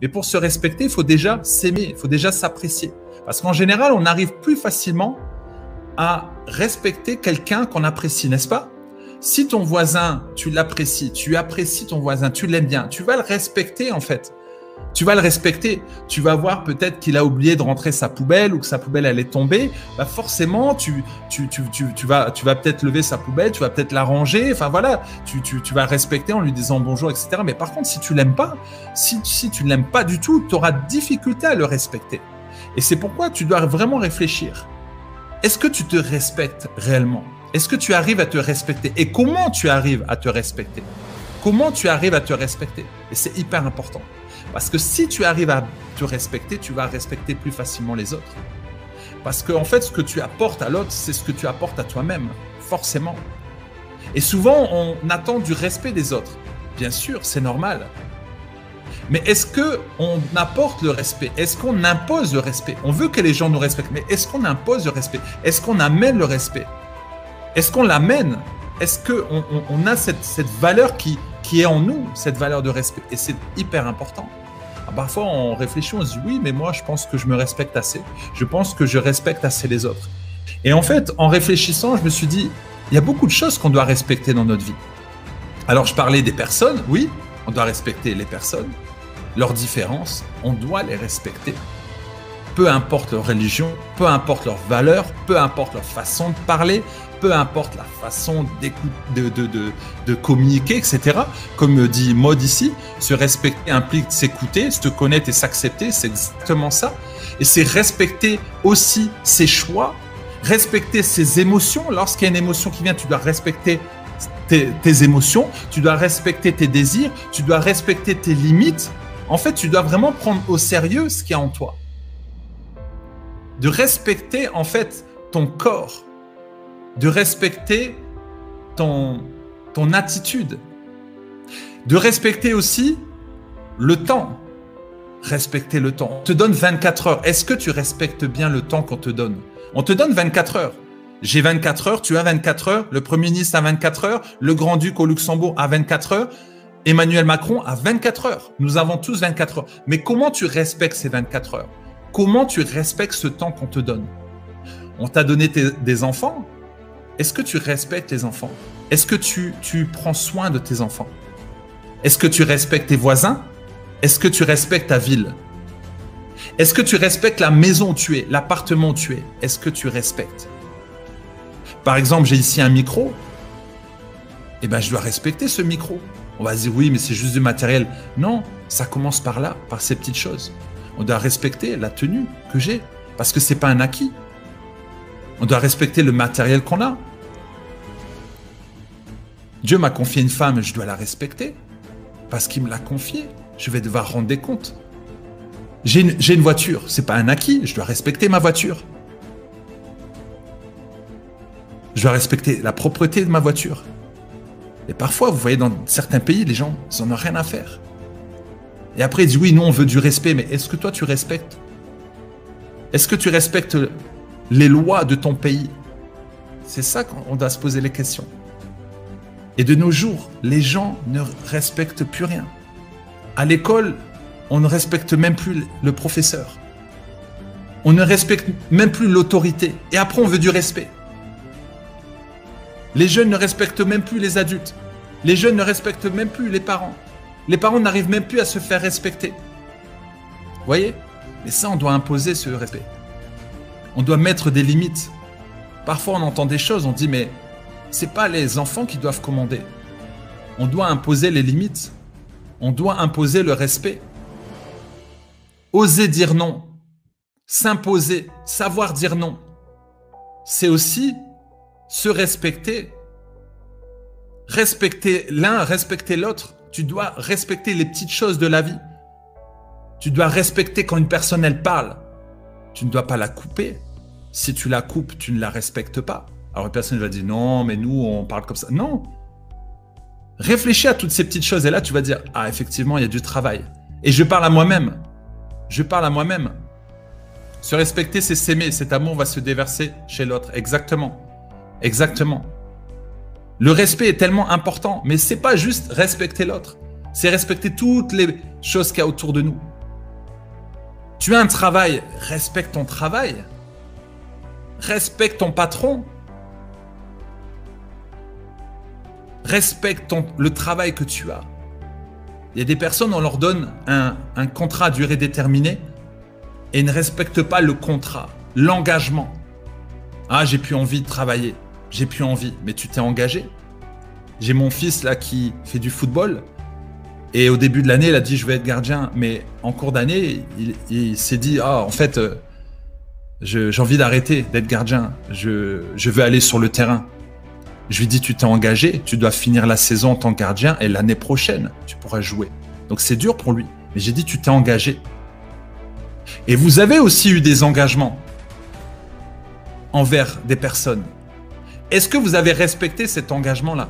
Mais pour se respecter, il faut déjà s'aimer, il faut déjà s'apprécier. Parce qu'en général, on arrive plus facilement à respecter quelqu'un qu'on apprécie, n'est-ce pas? Si ton voisin, tu l'apprécies, tu apprécies ton voisin, tu l'aimes bien, tu vas le respecter en fait. Tu vas le respecter. Tu vas voir peut-être qu'il a oublié de rentrer sa poubelle ou que sa poubelle elle est tombée. Bah forcément, tu vas peut-être lever sa poubelle, tu vas peut-être la ranger. Enfin voilà, tu vas le respecter en lui disant bonjour, etc. Mais par contre, si tu l'aimes pas, si tu ne l'aimes pas du tout, tu auras difficulté à le respecter. Et c'est pourquoi tu dois vraiment réfléchir. Est-ce que tu te respectes réellement? Est-ce que tu arrives à te respecter? Et comment tu arrives à te respecter? Comment tu arrives à te respecter? Et c'est hyper important. Parce que si tu arrives à te respecter, tu vas respecter plus facilement les autres. Parce qu'en fait, ce que tu apportes à l'autre, c'est ce que tu apportes à toi-même, forcément. Et souvent, on attend du respect des autres. Bien sûr, c'est normal. Mais est-ce qu'on apporte le respect? Est-ce qu'on impose le respect? On veut que les gens nous respectent, mais est-ce qu'on impose le respect? Est-ce qu'on amène le respect? Est-ce qu'on l'amène? Est-ce qu'on a cette valeur qui est en nous, cette valeur de respect? Et c'est hyper important. Parfois, on réfléchit, on se dit oui, mais moi, je pense que je me respecte assez. Je pense que je respecte assez les autres. Et en fait, en réfléchissant, je me suis dit, il y a beaucoup de choses qu'on doit respecter dans notre vie. Alors, je parlais des personnes, oui, on doit respecter les personnes, leurs différences, on doit les respecter. Peu importe leur religion, peu importe leurs valeurs, peu importe leur façon de parler, peu importe la façon de communiquer, etc. Comme dit Maud ici, se respecter implique s'écouter, se connaître et s'accepter, c'est exactement ça. Et c'est respecter aussi ses choix, respecter ses émotions. Lorsqu'il y a une émotion qui vient, tu dois respecter tes émotions, tu dois respecter tes désirs, tu dois respecter tes limites. En fait, tu dois vraiment prendre au sérieux ce qu'il y a en toi. De respecter en fait ton corps, de respecter ton attitude, de respecter aussi le temps. Respecter le temps. On te donne 24 heures. Est-ce que tu respectes bien le temps qu'on te donne? On te donne 24 heures. J'ai 24 heures, tu as 24 heures, le Premier ministre a 24 heures, le Grand-Duc au Luxembourg a 24 heures, Emmanuel Macron a 24 heures. Nous avons tous 24 heures. Mais comment tu respectes ces 24 heures? Comment tu respectes ce temps qu'on te donne? On t'a donné des enfants. Est-ce que tu respectes les enfants? Est-ce que tu prends soin de tes enfants? Est-ce que tu respectes tes voisins? Est-ce que tu respectes ta ville? Est-ce que tu respectes la maison où tu es, l'appartement où tu es? Est-ce que tu respectes? Par exemple, j'ai ici un micro. Eh bien, je dois respecter ce micro. On va se dire, oui, mais c'est juste du matériel. Non, ça commence par là, par ces petites choses. On doit respecter la tenue que j'ai, parce que ce n'est pas un acquis. On doit respecter le matériel qu'on a. Dieu m'a confié une femme, je dois la respecter, parce qu'il me l'a confiée. Je vais devoir rendre des comptes. J'ai une voiture, ce n'est pas un acquis, je dois respecter ma voiture. Je dois respecter la propreté de ma voiture. Et parfois, vous voyez, dans certains pays, les gens, ils n'en ont rien à faire. Et après, ils disent, oui, nous, on veut du respect, mais est-ce que toi, tu respectes? Est-ce que tu respectes les lois de ton pays? C'est ça qu'on doit se poser les questions. Et de nos jours, les gens ne respectent plus rien. À l'école, on ne respecte même plus le professeur. On ne respecte même plus l'autorité. Et après, on veut du respect. Les jeunes ne respectent même plus les adultes. Les jeunes ne respectent même plus les parents. Les parents n'arrivent même plus à se faire respecter. Vous voyez? Mais ça, on doit imposer ce respect. On doit mettre des limites. Parfois, on entend des choses, on dit, mais ce n'est pas les enfants qui doivent commander. On doit imposer les limites. On doit imposer le respect. Oser dire non. S'imposer. Savoir dire non. C'est aussi se respecter. Respecter l'un, respecter l'autre. Tu dois respecter les petites choses de la vie. Tu dois respecter quand une personne, elle parle. Tu ne dois pas la couper. Si tu la coupes, tu ne la respectes pas. Alors une personne va dire, non, mais nous, on parle comme ça. Non. Réfléchis à toutes ces petites choses. Et là, tu vas dire, ah, effectivement, il y a du travail. Et je parle à moi-même. Je parle à moi-même. Se respecter, c'est s'aimer. Cet amour va se déverser chez l'autre. Exactement. Exactement. Le respect est tellement important. Mais ce n'est pas juste respecter l'autre. C'est respecter toutes les choses qu'il y a autour de nous. Tu as un travail, respecte ton travail. Respecte ton patron. Respecte le travail que tu as. Il y a des personnes, on leur donne un contrat à durée déterminée et ils ne respectent pas le contrat, l'engagement. Ah, j'ai plus envie de travailler, j'ai plus envie. Mais tu t'es engagé. J'ai mon fils là qui fait du football et au début de l'année, il a dit je vais être gardien. Mais en cours d'année, il s'est dit ah en fait, j'ai envie d'arrêter d'être gardien. Je veux aller sur le terrain. Je lui dis, tu t'es engagé, tu dois finir la saison en tant que gardien et l'année prochaine, tu pourras jouer. Donc c'est dur pour lui. Mais j'ai dit, tu t'es engagé. Et vous avez aussi eu des engagements envers des personnes. Est-ce que vous avez respecté cet engagement-là?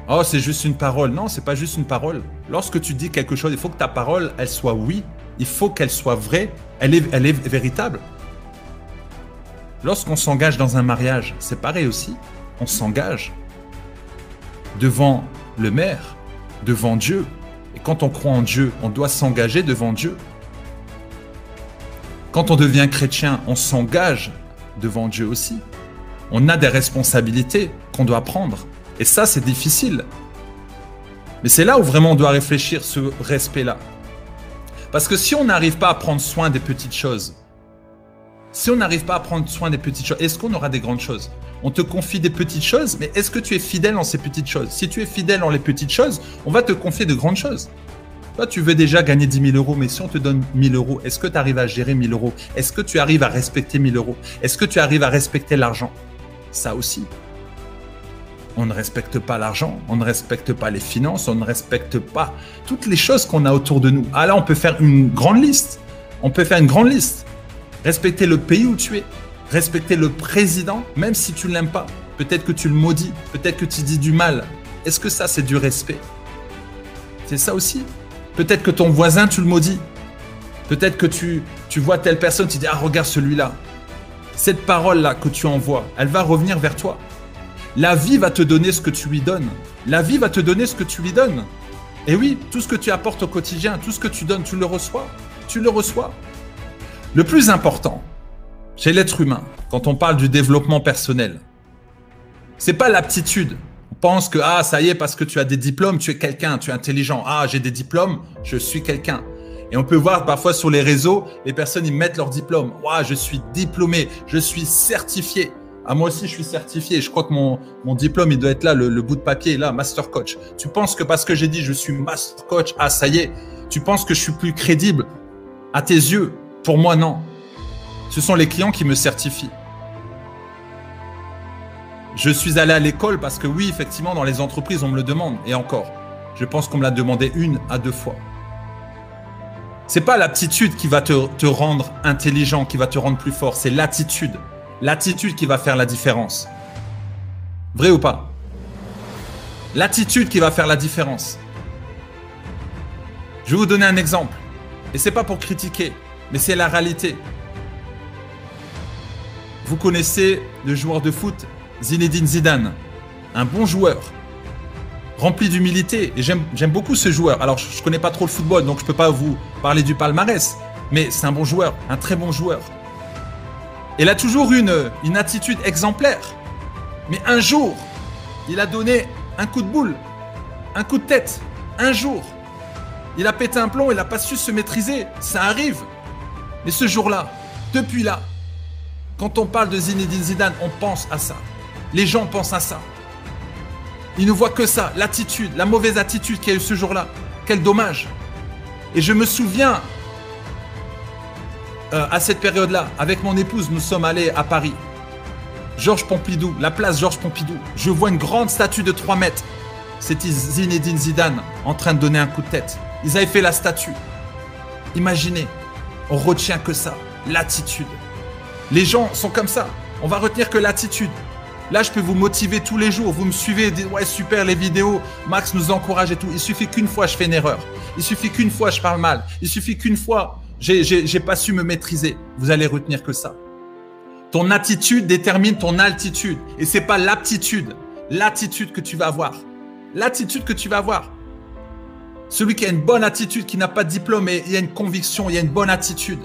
Oh, c'est juste une parole. Non, c'est pas juste une parole. Lorsque tu dis quelque chose, il faut que ta parole, elle soit oui. Il faut qu'elle soit vraie. Elle est véritable. Lorsqu'on s'engage dans un mariage, c'est pareil aussi. On s'engage devant le maire, devant Dieu. Et quand on croit en Dieu, on doit s'engager devant Dieu. Quand on devient chrétien, on s'engage devant Dieu aussi. On a des responsabilités qu'on doit prendre. Et ça, c'est difficile. Mais c'est là où vraiment on doit réfléchir ce respect-là. Parce que si on n'arrive pas à prendre soin des petites choses, si on n'arrive pas à prendre soin des petites choses, est-ce qu'on aura des grandes choses? On te confie des petites choses, mais est-ce que tu es fidèle dans ces petites choses? Si tu es fidèle dans les petites choses, on va te confier de grandes choses. Toi, tu veux déjà gagner 10 000 euros, mais si on te donne 1 000 euros, est-ce que tu arrives à gérer 1 000 euros? Est-ce que tu arrives à respecter 1 000 euros? Est-ce que tu arrives à respecter l'argent? Ça aussi. On ne respecte pas l'argent, on ne respecte pas les finances, on ne respecte pas toutes les choses qu'on a autour de nous. Ah là, on peut faire une grande liste. On peut faire une grande liste. Respecter le pays où tu es, respecter le président, même si tu ne l'aimes pas. Peut-être que tu le maudis, peut-être que tu dis du mal. Est-ce que ça, c'est du respect? C'est ça aussi. Peut-être que ton voisin, tu le maudis. Peut-être que tu vois telle personne, tu dis « Ah, regarde celui-là ». Cette parole-là que tu envoies, elle va revenir vers toi. La vie va te donner ce que tu lui donnes. La vie va te donner ce que tu lui donnes. Et oui, tout ce que tu apportes au quotidien, tout ce que tu donnes, tu le reçois. Tu le reçois. Le plus important chez l'être humain, quand on parle du développement personnel, c'est pas l'aptitude. On pense que ah ça y est, parce que tu as des diplômes, tu es quelqu'un, tu es intelligent. Ah, j'ai des diplômes, je suis quelqu'un. Et on peut voir parfois sur les réseaux, les personnes ils mettent leur diplôme. Ouah, je suis diplômé, je suis certifié. Ah, moi aussi, je suis certifié. Je crois que mon diplôme, il doit être là, le bout de papier, là, Master Coach. Tu penses que parce que j'ai dit je suis Master Coach, ah ça y est, tu penses que je suis plus crédible à tes yeux? Pour moi, non. Ce sont les clients qui me certifient. Je suis allé à l'école parce que oui, effectivement, dans les entreprises, on me le demande. Et encore, je pense qu'on me l'a demandé 1 à 2 fois. C'est pas l'aptitude qui va te rendre intelligent, qui va te rendre plus fort. C'est l'attitude. L'attitude qui va faire la différence. Vrai ou pas? L'attitude qui va faire la différence. Je vais vous donner un exemple. Et c'est pas pour critiquer, mais c'est la réalité. Vous connaissez le joueur de foot Zinedine Zidane, un bon joueur, rempli d'humilité. Et j'aime beaucoup ce joueur. Alors, je ne connais pas trop le football, donc je ne peux pas vous parler du palmarès. Mais c'est un bon joueur, un très bon joueur. Il a toujours une attitude exemplaire. Mais un jour, il a donné un coup de boule, un coup de tête. Un jour, il a pété un plomb, il n'a pas su se maîtriser. Ça arrive. Mais ce jour-là, depuis là, quand on parle de Zinedine Zidane, on pense à ça. Les gens pensent à ça. Ils ne voient que ça, l'attitude, la mauvaise attitude qu'il y a eu ce jour-là. Quel dommage. Et je me souviens, à cette période-là, avec mon épouse, nous sommes allés à Paris. Georges Pompidou, la place Georges Pompidou. Je vois une grande statue de 3 mètres. C'était Zinedine Zidane en train de donner un coup de tête. Ils avaient fait la statue. Imaginez, on retient que ça, l'attitude. Les gens sont comme ça. On va retenir que l'attitude. Là, je peux vous motiver tous les jours. Vous me suivez et dites « Ouais, super les vidéos. Max nous encourage et tout. » Il suffit qu'une fois, je fais une erreur. Il suffit qu'une fois, je parle mal. Il suffit qu'une fois, j'ai pas su me maîtriser. Vous allez retenir que ça. Ton attitude détermine ton altitude. Et c'est pas l'aptitude. L'attitude que tu vas avoir. L'attitude que tu vas avoir. Celui qui a une bonne attitude, qui n'a pas de diplôme, mais il y a une conviction, il y a une bonne attitude.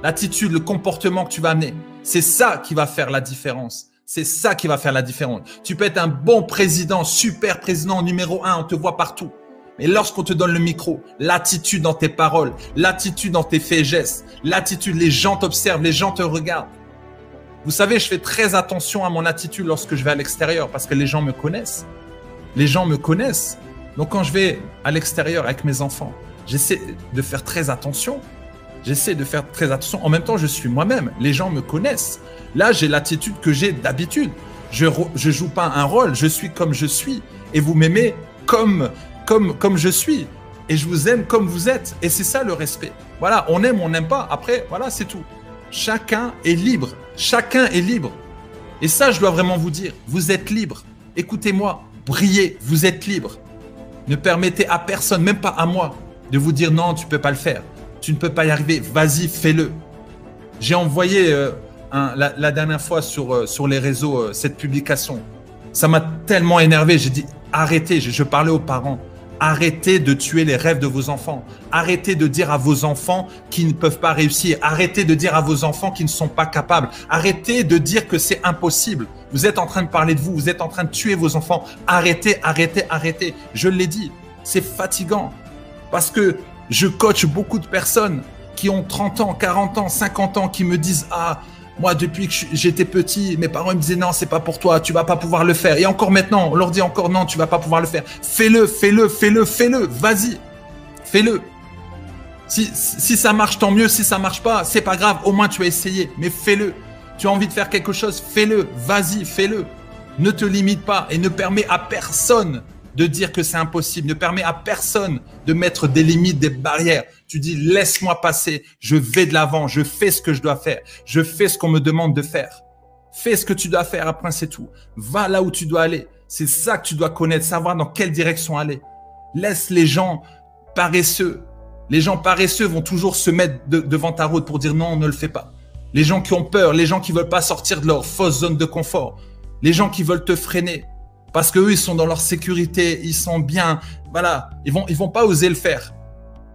L'attitude, le comportement que tu vas amener, c'est ça qui va faire la différence. C'est ça qui va faire la différence. Tu peux être un bon président, super président numéro 1, on te voit partout. Mais lorsqu'on te donne le micro, l'attitude dans tes paroles, l'attitude dans tes faits et gestes, l'attitude, les gens t'observent, les gens te regardent. Vous savez, je fais très attention à mon attitude lorsque je vais à l'extérieur parce que les gens me connaissent. Les gens me connaissent. Donc quand je vais à l'extérieur avec mes enfants, j'essaie de faire très attention. J'essaie de faire très attention. En même temps, je suis moi-même. Les gens me connaissent. Là, j'ai l'attitude que j'ai d'habitude. Je joue pas un rôle. Je suis comme je suis. Et vous m'aimez comme je suis. Et je vous aime comme vous êtes. Et c'est ça le respect. Voilà, on aime, on n'aime pas. Après, voilà, c'est tout. Chacun est libre. Chacun est libre. Et ça, je dois vraiment vous dire, vous êtes libre. Écoutez-moi, brillez, vous êtes libre. Ne permettez à personne, même pas à moi, de vous dire non, tu peux pas le faire. Tu ne peux pas y arriver. Vas-y, fais-le. J'ai envoyé la dernière fois sur les réseaux cette publication. Ça m'a tellement énervé. J'ai dit arrêtez. Je parlais aux parents. Arrêtez de tuer les rêves de vos enfants. Arrêtez de dire à vos enfants qu'ils ne peuvent pas réussir. Arrêtez de dire à vos enfants qu'ils ne sont pas capables. Arrêtez de dire que c'est impossible. Vous êtes en train de parler de vous. Vous êtes en train de tuer vos enfants. Arrêtez, arrêtez, arrêtez. Je l'ai dit. C'est fatigant. Parce que je coach beaucoup de personnes qui ont 30 ans, 40 ans, 50 ans, qui me disent « Ah, moi, depuis que j'étais petit, mes parents me disaient « Non, c'est pas pour toi, tu vas pas pouvoir le faire. » Et encore maintenant, on leur dit encore « Non, tu vas pas pouvoir le faire. » Fais-le, fais-le, fais-le, fais-le. Vas-y, fais-le. Si ça marche, tant mieux. Si ça marche pas, c'est pas grave. Au moins, tu as essayé. Mais fais-le. Tu as envie de faire quelque chose, fais-le. Vas-y, fais-le. Ne te limite pas et ne permets à personne de dire que c'est impossible, ne permet à personne de mettre des limites, des barrières. Tu dis, laisse-moi passer, je vais de l'avant, je fais ce que je dois faire, je fais ce qu'on me demande de faire. Fais ce que tu dois faire, après c'est tout. Va là où tu dois aller. C'est ça que tu dois connaître, savoir dans quelle direction aller. Laisse les gens paresseux. Les gens paresseux vont toujours se mettre devant ta route pour dire non, ne le fais pas. Les gens qui ont peur, les gens qui veulent pas sortir de leur fausse zone de confort, les gens qui veulent te freiner. Parce qu'eux, ils sont dans leur sécurité, ils sont bien. Voilà, ils vont pas oser le faire.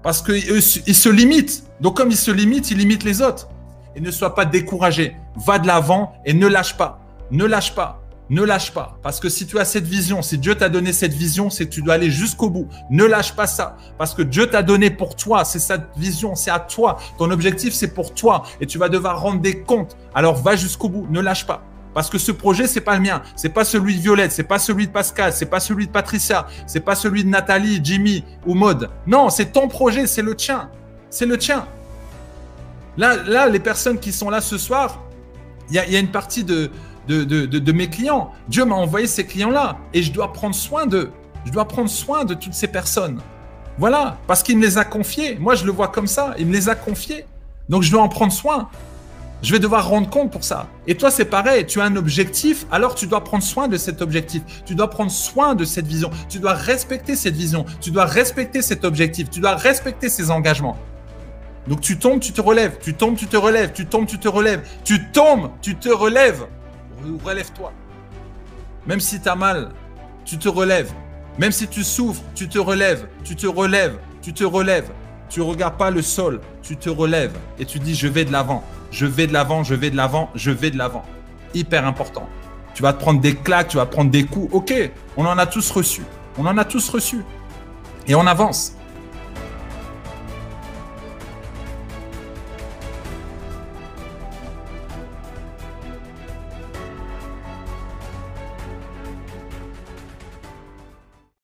Parce qu'eux, ils se limitent. Donc, comme ils se limitent, ils limitent les autres. Et ne sois pas découragé. Va de l'avant et ne lâche pas. Ne lâche pas. Ne lâche pas. Parce que si tu as cette vision, si Dieu t'a donné cette vision, c'est que tu dois aller jusqu'au bout. Ne lâche pas ça. Parce que Dieu t'a donné pour toi. C'est sa vision, c'est à toi. Ton objectif, c'est pour toi. Et tu vas devoir rendre des comptes. Alors, va jusqu'au bout. Ne lâche pas. Parce que ce projet, c'est pas le mien, c'est pas celui de Violette, c'est pas celui de Pascal, c'est pas celui de Patricia, c'est pas celui de Nathalie, Jimmy ou Maud. Non, c'est ton projet, c'est le tien. C'est le tien. Là, les personnes qui sont là ce soir, il y a une partie de mes clients. Dieu m'a envoyé ces clients-là et je dois prendre soin d'eux. Je dois prendre soin de toutes ces personnes. Voilà, parce qu'il me les a confiés. Moi, je le vois comme ça, il me les a confiés. Donc, je dois en prendre soin. Je vais devoir rendre compte pour ça. Et toi, c'est pareil. Tu as un objectif, alors tu dois prendre soin de cet objectif. Tu dois prendre soin de cette vision. Tu dois respecter cette vision. Tu dois respecter cet objectif. Tu dois respecter ces engagements. Donc, tu tombes, tu te relèves. Tu tombes, tu te relèves. Tu tombes, tu te relèves. Tu tombes, tu te relèves. Relève-toi. Même si tu as mal, tu te relèves. Même si tu souffres, tu te relèves. Tu te relèves. Tu te relèves. Tu ne regardes pas le sol. Tu te relèves. Et tu dis, je vais de l'avant. Je vais de l'avant, je vais de l'avant, je vais de l'avant. Hyper important. Tu vas te prendre des claques, tu vas prendre des coups. Ok, on en a tous reçu. On en a tous reçu. Et on avance.